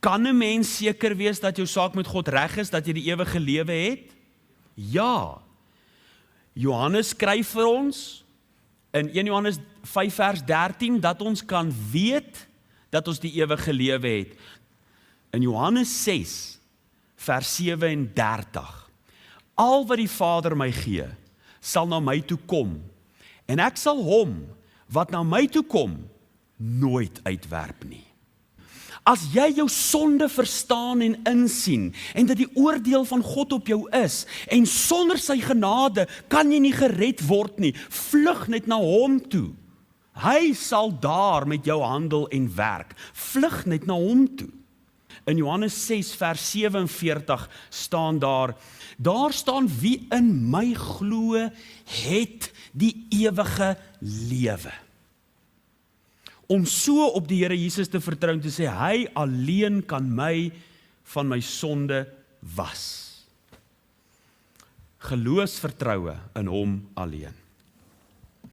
Kan 'n mens seker wees dat jou saak met God reg is, dat jy die ewige lewe het? Ja. Johannes skryf vir ons in 1 Johannes 5 vers 13 dat ons kan weet dat ons die ewige lewe het. In Johannes 6 vers 37. Al wat die Vader my gee, sal na my toe kom, en ek sal hom wat na my toe kom nooit uitwerp nie. As jy jou sonde verstaan en insien, en dat die oordeel van God op jou is, en sonder sy genade kan jy nie gered word nie, vlug net na hom toe. Hy sal daar met jou handel en werk. Vlug net na hom toe. In Johannes 6 vers 47 staan daar staan wie in my glo, het die ewige lewe. Om so op die Here Jesus te vertrou en te sê, hy alleen kan my van my sonde was. Geloofsvertroue in hom alleen.